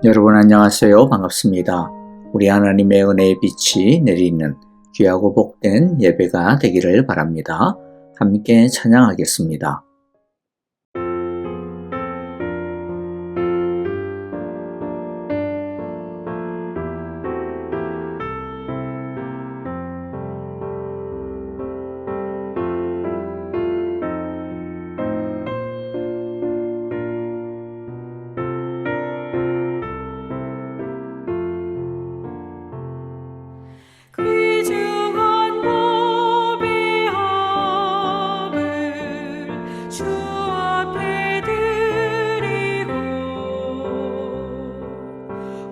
여러분 안녕하세요. 반갑습니다. 우리 하나님의 은혜의 빛이 내리는 귀하고 복된 예배가 되기를 바랍니다. 함께 찬양하겠습니다. 귀중한 법의 합을 주 앞에 드리고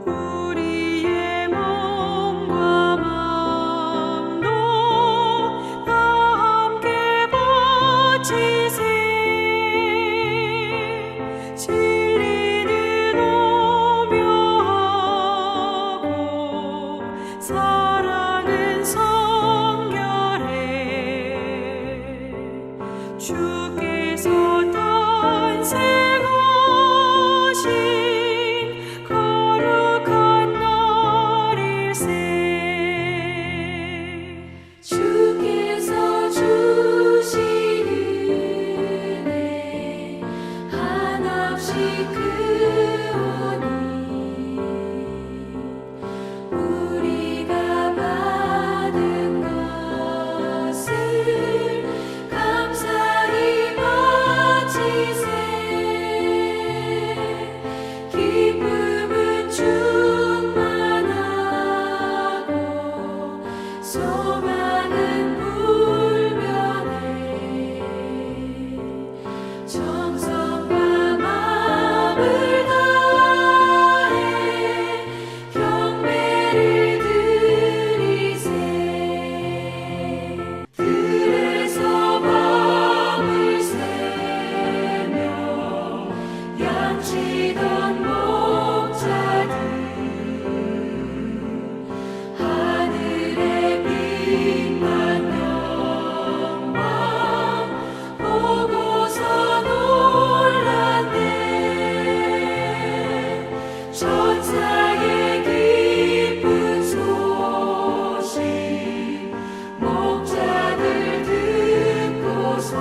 우리의 몸과 마음도 다 함께 바치세. 진리는 오묘하고 사랑은 성결해. 주께서 탄생하신 거룩한 날일세. 주께서 주신 은혜 한없이 크오니 우리가 받은 것을 감사히 바치세. 기쁨은 충만하고 소망은 불변해. 정성과 마음을 다해 경배를 드리세. 들에서 밤을 새며 양치던 목자들 하늘의 빛난 영광 보고서 놀랐네. 천사의 기쁜 소식 목자들 듣고서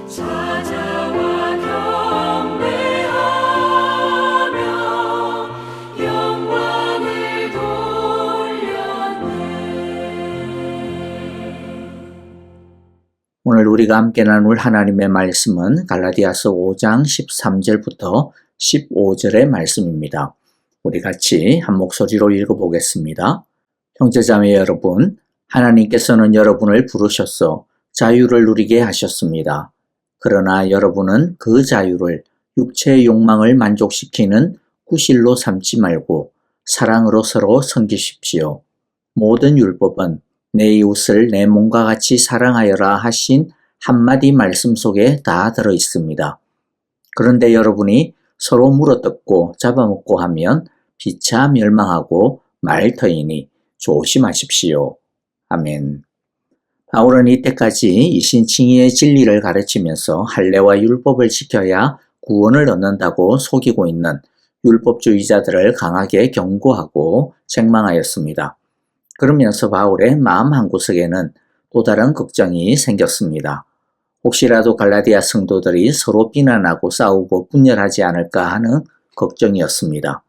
찾아와 경배하며 영광을 돌렸네. 오늘 우리가 함께 나눌 하나님의 말씀은 갈라디아서 5장 13절부터 15절의 말씀입니다. 우리 같이 한 목소리로 읽어보겠습니다. 형제자매 여러분, 하나님께서는 여러분을 부르셔서 자유를 누리게 하셨습니다. 그러나 여러분은 그 자유를 육체의 욕망을 만족시키는 구실로 삼지 말고 사랑으로 서로 섬기십시오. 모든 율법은 내 이웃을 내 몸과 같이 사랑하여라 하신 한마디 말씀 속에 다 들어 있습니다. 그런데 여러분이 서로 물어뜯고 잡아먹고 하면 피차 멸망하고 말터이니 조심하십시오. 아멘. 바울은 이때까지 이신칭의의 진리를 가르치면서 할례와 율법을 지켜야 구원을 얻는다고 속이고 있는 율법주의자들을 강하게 경고하고 책망하였습니다. 그러면서 바울의 마음 한구석에는 또 다른 걱정이 생겼습니다. 혹시라도 갈라디아 성도들이 서로 비난하고 싸우고 분열하지 않을까 하는 걱정이었습니다.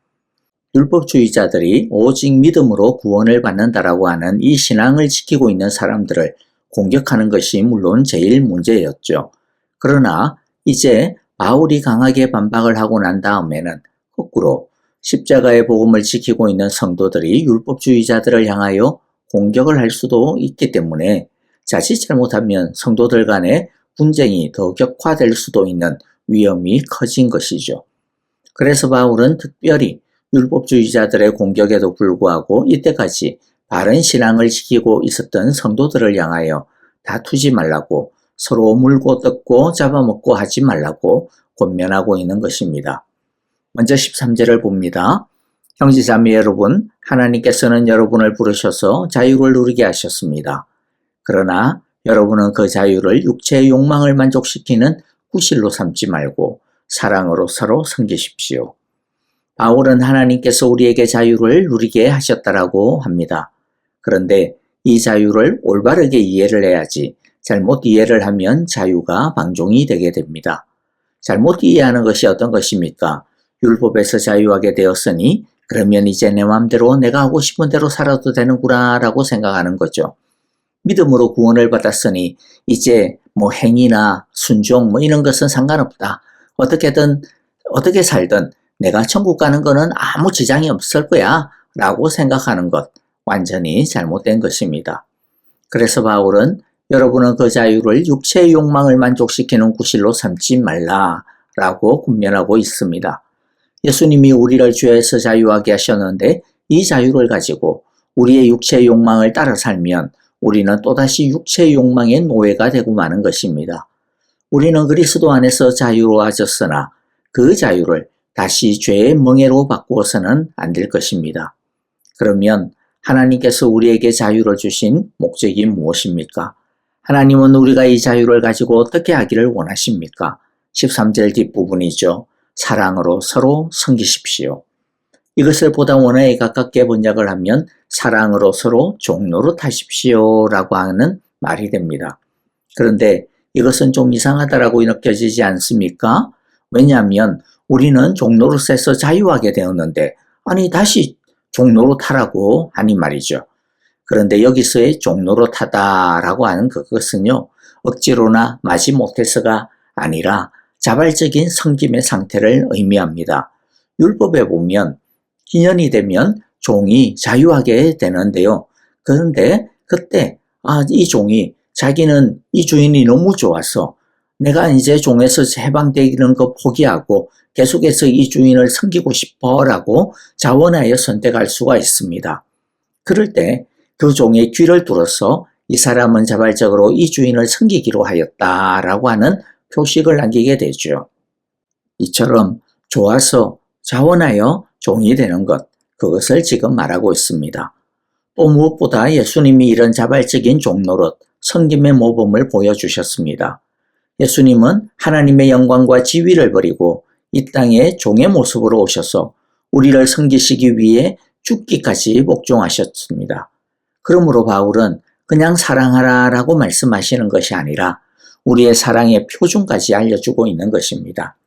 율법주의자들이 오직 믿음으로 구원을 받는다라고 하는 이 신앙을 지키고 있는 사람들을 공격하는 것이 물론 제일 문제였죠. 그러나 이제 바울이 강하게 반박을 하고 난 다음에는 거꾸로 십자가의 복음을 지키고 있는 성도들이 율법주의자들을 향하여 공격을 할 수도 있기 때문에 자칫 잘못하면 성도들 간의 분쟁이 더 격화될 수도 있는 위험이 커진 것이죠. 그래서 바울은 특별히 율법주의자들의 공격에도 불구하고 이때까지 바른 신앙을 지키고 있었던 성도들을 향하여 다투지 말라고, 서로 물고 뜯고 잡아먹고 하지 말라고 권면하고 있는 것입니다. 먼저 13절을 봅니다. 형제자매 여러분, 하나님께서는 여러분을 부르셔서 자유를 누리게 하셨습니다. 그러나 여러분은 그 자유를 육체의 욕망을 만족시키는 구실로 삼지 말고 사랑으로 서로 섬기십시오. 바울은 하나님께서 우리에게 자유를 누리게 하셨다라고 합니다. 그런데 이 자유를 올바르게 이해를 해야지 잘못 이해를 하면 자유가 방종이 되게 됩니다. 잘못 이해하는 것이 어떤 것입니까? 율법에서 자유하게 되었으니 그러면 이제 내 마음대로 내가 하고 싶은 대로 살아도 되는구나 라고 생각하는 거죠. 믿음으로 구원을 받았으니 이제 뭐 행위나 순종 이런 것은 상관없다. 어떻게 살든 내가 천국 가는 거는 아무 지장이 없을 거야 라고 생각하는 것, 완전히 잘못된 것입니다. 그래서 바울은 여러분은 그 자유를 육체의 욕망을 만족시키는 구실로 삼지 말라 라고 권면하고 있습니다. 예수님이 우리를 죄에서 자유하게 하셨는데 이 자유를 가지고 우리의 육체의 욕망을 따라 살면 우리는 또다시 육체의 욕망의 노예가 되고 마는 것입니다. 우리는 그리스도 안에서 자유로워졌으나 그 자유를 다시 죄의 멍에로 바꾸어서는 안 될 것입니다. 그러면 하나님께서 우리에게 자유를 주신 목적이 무엇입니까? 하나님은 우리가 이 자유를 가지고 어떻게 하기를 원하십니까? 13절 뒷부분이죠. 사랑으로 서로 섬기십시오. 이것을 보다 원어에 가깝게 번역을 하면 사랑으로 서로 종노릇 하십시오 라고 하는 말이 됩니다. 그런데 이것은 좀 이상하다라고 느껴지지 않습니까? 왜냐하면 우리는 종노릇에서 자유하게 되었는데 다시 종노릇하라고 하니 말이죠. 그런데 여기서의 종노릇하다라고 하는 그것은요, 억지로나 마지못해서가 아니라 자발적인 섬김의 상태를 의미합니다. 율법에 보면 기년이 되면 종이 자유하게 되는데요. 그런데 그때 이 종이 자기는 이 주인이 너무 좋아서 내가 이제 종에서 해방되는 거 포기하고 계속해서 이 주인을 섬기고 싶어라고 자원하여 선택할 수가 있습니다. 그럴 때 그 종의 귀를 뚫어서 이 사람은 자발적으로 이 주인을 섬기기로 하였다라고 하는 표식을 남기게 되죠. 이처럼 좋아서 자원하여 종이 되는 것, 그것을 지금 말하고 있습니다. 또 무엇보다 예수님이 이런 자발적인 종노릇, 섬김의 모범을 보여주셨습니다. 예수님은 하나님의 영광과 지위를 버리고 이 땅에 종의 모습으로 오셔서 우리를 섬기시기 위해 죽기까지 복종하셨습니다. 그러므로 바울은 그냥 사랑하라라고 말씀하시는 것이 아니라 우리의 사랑의 표준까지 알려주고 있는 것입니다.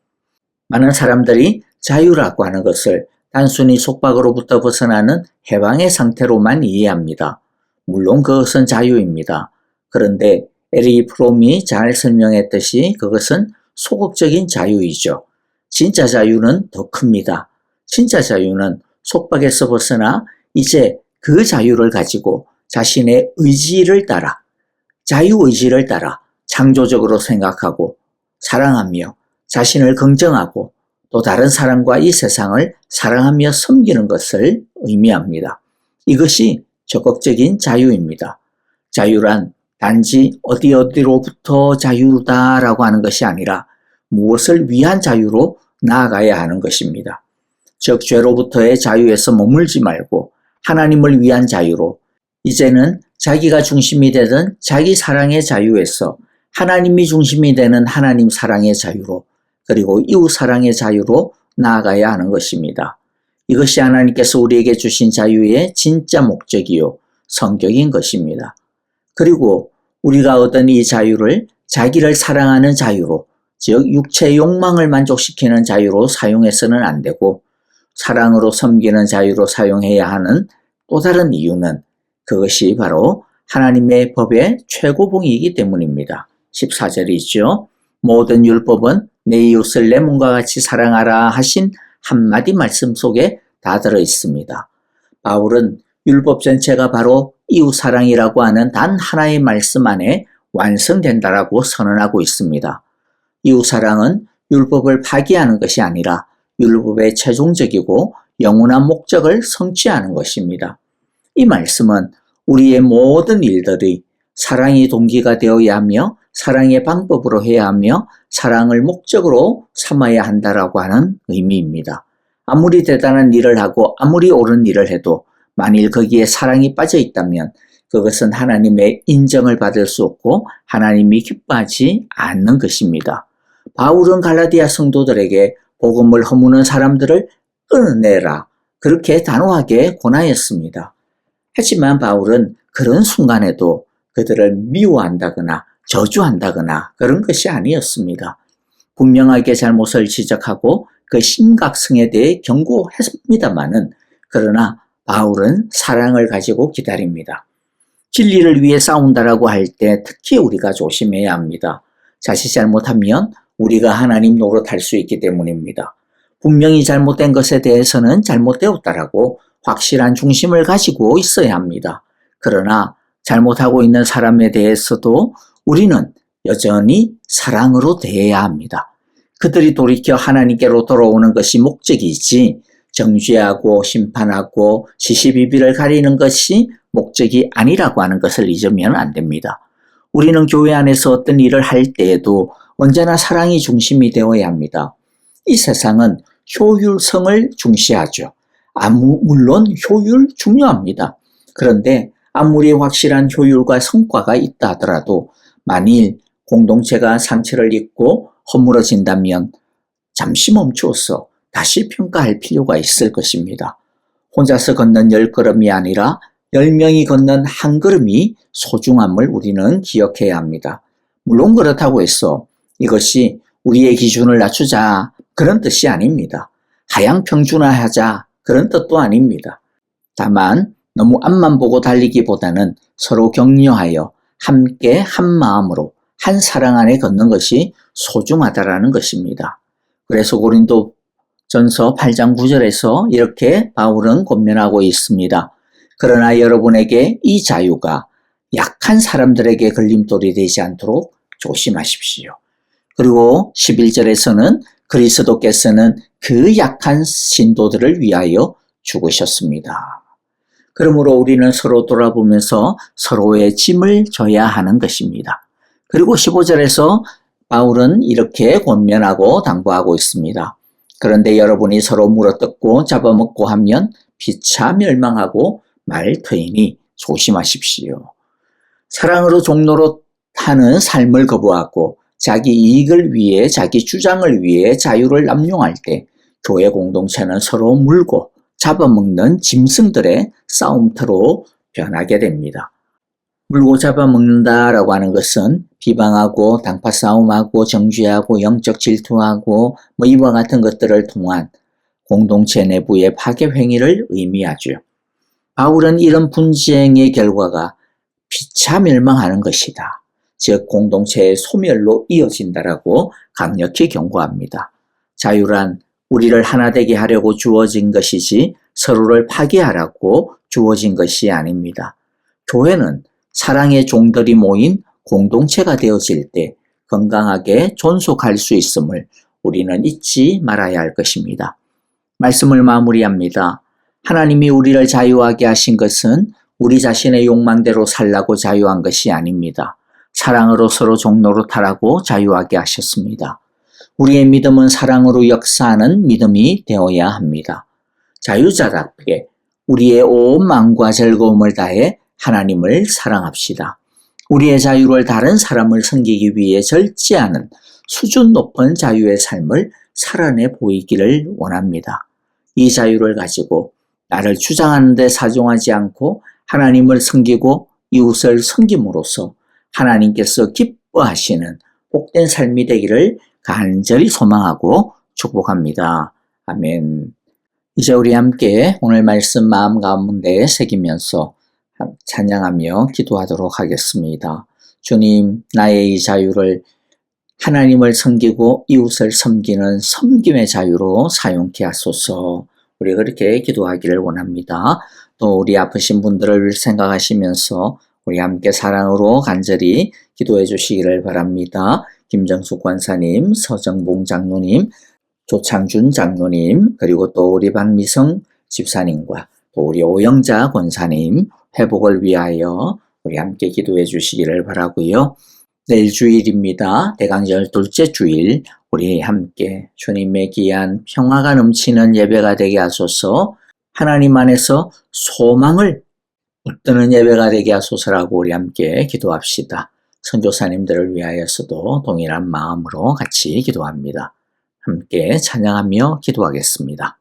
많은 사람들이 자유라고 하는 것을 단순히 속박으로부터 벗어나는 해방의 상태로만 이해합니다. 물론 그것은 자유입니다. 그런데 에리 프롬이 잘 설명했듯이 그것은 소극적인 자유이죠. 진짜 자유는 더 큽니다. 진짜 자유는 속박에서 벗어나 이제 그 자유를 가지고 자신의 의지를 따라, 자유의지를 따라 창조적으로 생각하고 사랑하며 자신을 긍정하고 또 다른 사람과 이 세상을 사랑하며 섬기는 것을 의미합니다. 이것이 적극적인 자유입니다. 자유란 단지 어디로부터 자유다라고 하는 것이 아니라 무엇을 위한 자유로 나아가야 하는 것입니다. 즉 죄로부터의 자유에서 머물지 말고 하나님을 위한 자유로 이제는 자기가 중심이 되던 자기 사랑의 자유에서 하나님이 중심이 되는 하나님 사랑의 자유로 그리고 이웃 사랑의 자유로 나아가야 하는 것입니다. 이것이 하나님께서 우리에게 주신 자유의 진짜 목적이요 성격인 것입니다. 그리고 우리가 얻은 이 자유를 자기를 사랑하는 자유로 즉 육체의 욕망을 만족시키는 자유로 사용해서는 안 되고 사랑으로 섬기는 자유로 사용해야 하는 또 다른 이유는 그것이 바로 하나님의 법의 최고봉이기 때문입니다. 14절이죠. 모든 율법은 내 이웃을 내 몸과 같이 사랑하라 하신 한마디 말씀 속에 다 들어 있습니다. 바울은 율법 전체가 바로 이웃 사랑이라고 하는 단 하나의 말씀 안에 완성된다라고 선언하고 있습니다. 이웃 사랑은 율법을 파기하는 것이 아니라 율법의 최종적이고 영원한 목적을 성취하는 것입니다. 이 말씀은 우리의 모든 일들이 사랑이 동기가 되어야 하며 사랑의 방법으로 해야 하며 사랑을 목적으로 삼아야 한다라고 하는 의미입니다. 아무리 대단한 일을 하고 아무리 옳은 일을 해도 만일 거기에 사랑이 빠져 있다면 그것은 하나님의 인정을 받을 수 없고 하나님이 기뻐하지 않는 것입니다. 바울은 갈라디아 성도들에게 복음을 허무는 사람들을 끊어내라, 그렇게 단호하게 권하였습니다. 하지만 바울은 그런 순간에도 그들을 미워한다거나 저주한다거나 그런 것이 아니었습니다. 분명하게 잘못을 지적하고 그 심각성에 대해 경고했습니다마는, 그러나 바울은 사랑을 가지고 기다립니다. 진리를 위해 싸운다라고 할 때 특히 우리가 조심해야 합니다. 자칫 잘못하면 우리가 하나님 노릇할 수 있기 때문입니다. 분명히 잘못된 것에 대해서는 잘못되었다라고 확실한 중심을 가지고 있어야 합니다. 그러나 잘못하고 있는 사람에 대해서도 우리는 여전히 사랑으로 대해야 합니다. 그들이 돌이켜 하나님께로 돌아오는 것이 목적이지 정죄하고 심판하고 시시비비를 가리는 것이 목적이 아니라고 하는 것을 잊으면 안 됩니다. 우리는 교회 안에서 어떤 일을 할 때에도 언제나 사랑이 중심이 되어야 합니다. 이 세상은 효율성을 중시하죠. 물론 효율 중요합니다. 그런데 아무리 확실한 효율과 성과가 있다 하더라도 만일 공동체가 상처를 입고 허물어진다면 잠시 멈추어서 다시 평가할 필요가 있을 것입니다. 혼자서 걷는 10걸음이 아니라 10명이 걷는 한 걸음이 소중함을 우리는 기억해야 합니다. 물론 그렇다고 해서 이것이 우리의 기준을 낮추자 그런 뜻이 아닙니다. 하향평준화하자 그런 뜻도 아닙니다. 다만 너무 앞만 보고 달리기보다는 서로 격려하여 함께 한 마음으로 한 사랑 안에 걷는 것이 소중하다라는 것입니다. 그래서 고린도전서 8장 9절에서 이렇게 바울은 권면하고 있습니다. 그러나 여러분에게 이 자유가 약한 사람들에게 걸림돌이 되지 않도록 조심하십시오. 그리고 11절에서는 그리스도께서는 그 약한 신도들을 위하여 죽으셨습니다. 그러므로 우리는 서로 돌아보면서 서로의 짐을 져야 하는 것입니다. 그리고 15절에서 바울은 이렇게 권면하고 당부하고 있습니다. 그런데 여러분이 서로 물어뜯고 잡아먹고 하면 피차 멸망하고 말 터이니 조심하십시오. 사랑으로 종로로 하는 삶을 거부하고 자기 이익을 위해, 자기 주장을 위해 자유를 남용할 때 교회 공동체는 서로 물고 잡아먹는 짐승들의 싸움터로 변하게 됩니다. 물고 잡아먹는다라고 하는 것은 비방하고 당파 싸움하고 정죄하고 영적 질투하고 이와 같은 것들을 통한 공동체 내부의 파괴 행위를 의미하죠. 바울은 이런 분쟁의 결과가 피차 멸망하는 것이다. 즉 공동체의 소멸로 이어진다라고 강력히 경고합니다. 자유란 우리를 하나 되게 하려고 주어진 것이지 서로를 파괴하라고 주어진 것이 아닙니다. 교회는 사랑의 종들이 모인 공동체가 되어질 때 건강하게 존속할 수 있음을 우리는 잊지 말아야 할 것입니다. 말씀을 마무리합니다. 하나님이 우리를 자유하게 하신 것은 우리 자신의 욕망대로 살라고 자유한 것이 아닙니다. 사랑으로 서로 종노릇하라고 자유하게 하셨습니다. 우리의 믿음은 사랑으로 역사하는 믿음이 되어야 합니다. 자유자답게 우리의 온 마음과 즐거움을 다해 하나님을 사랑합시다. 우리의 자유를 다른 사람을 섬기기 위해 절제하는 수준 높은 자유의 삶을 살아내 보이기를 원합니다. 이 자유를 가지고 나를 주장하는 데 사정하지 않고 하나님을 섬기고 이웃을 섬김으로써 하나님께서 기뻐하시는 복된 삶이 되기를 간절히 소망하고 축복합니다. 아멘. 이제 우리 함께 오늘 말씀 마음 가운데 새기면서 찬양하며 기도하도록 하겠습니다. 주님, 나의 이 자유를 하나님을 섬기고 이웃을 섬기는 섬김의 자유로 사용케 하소서. 우리 그렇게 기도하기를 원합니다. 또 우리 아프신 분들을 생각하시면서 우리 함께 사랑으로 간절히 기도해 주시기를 바랍니다. 김정숙 권사님, 서정봉 장로님, 조창준 장로님, 그리고 또 우리 박미성 집사님과 또 우리 오영자 권사님 회복을 위하여 우리 함께 기도해 주시기를 바라고요. 내일 주일입니다. 대강절 둘째 주일 우리 함께 주님의 귀한 평화가 넘치는 예배가 되게 하소서. 하나님 안에서 소망을 얻는 예배가 되게 하소서라고 우리 함께 기도합시다. 선교사님들을 위하여서도 동일한 마음으로 같이 기도합니다. 함께 찬양하며 기도하겠습니다.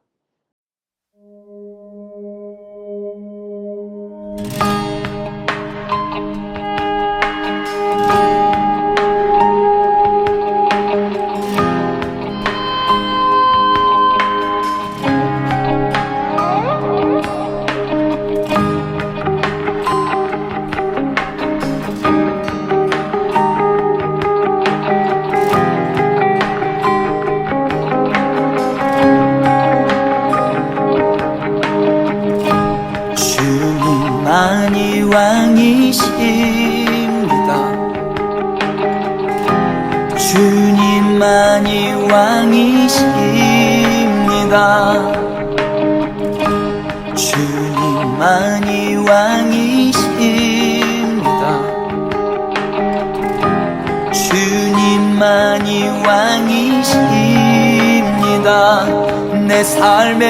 주님만이 왕이십니다. 주님만이 왕이십니다. 주님만이 왕이십니다. 주님만이 왕이십니다. 내 삶에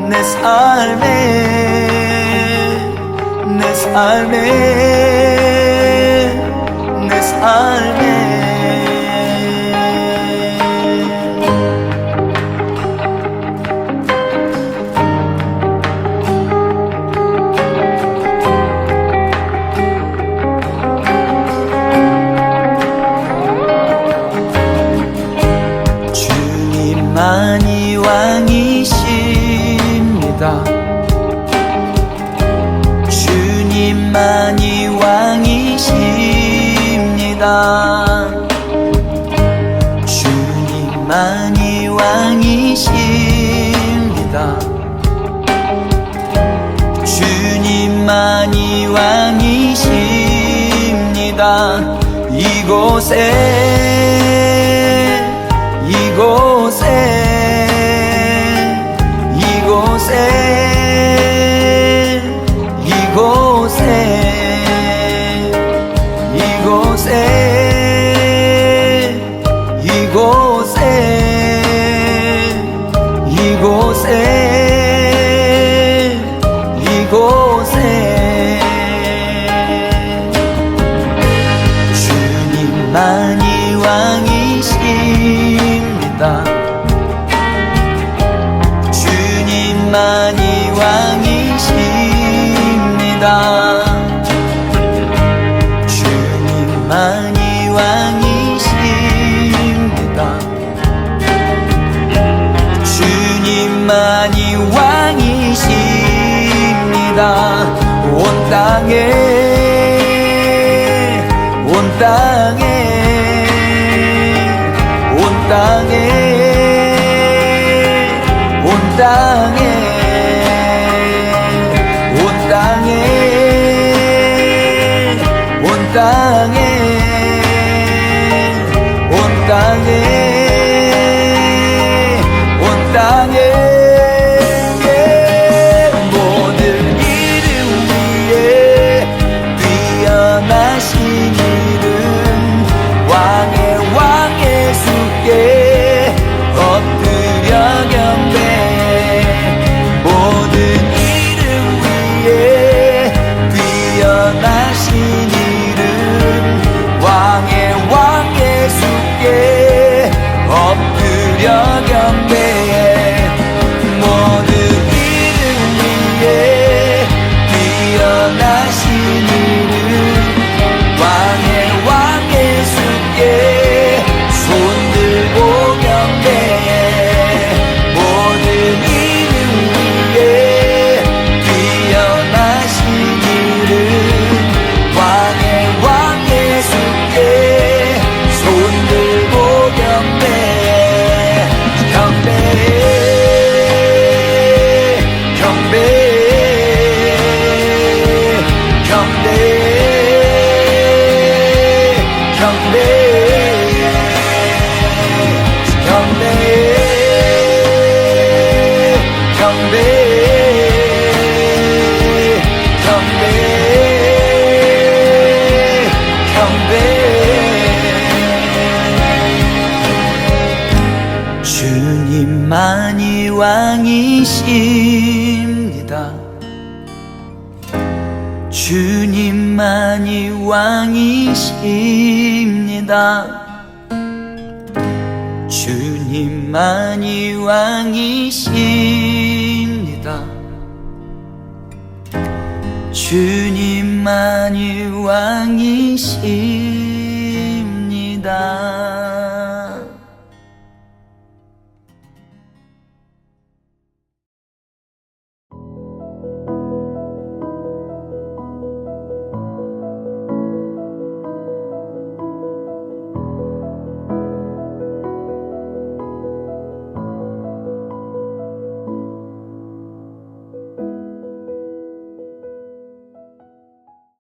내 삶에 내 삶에 내 삶에 주님만이 왕이십니다. 주님만이 왕이십니다. 주님만이 왕이십니다. 주님만이 왕이십니다. 이곳에 주님만이 왕이십니다. 주님만이 왕이십니다. 주님만이 왕이십니다. 주님만이 왕이십니다. 온 땅에 모든 이름 위에 뛰어나신 이름 왕의 수께 엎드려 경배해. 모든 이름 위에 뛰어나신 이름 왕의 수께 엎드려 경배해. 모든 이름 위에 뛰어나신 이름 왕의 수께 손들고 경배해. 모든 이름 위에 뛰어나신 이름 왕의 주님만이 왕이십니다. 주님만이 왕이십니다. 주님만이 왕이십니다.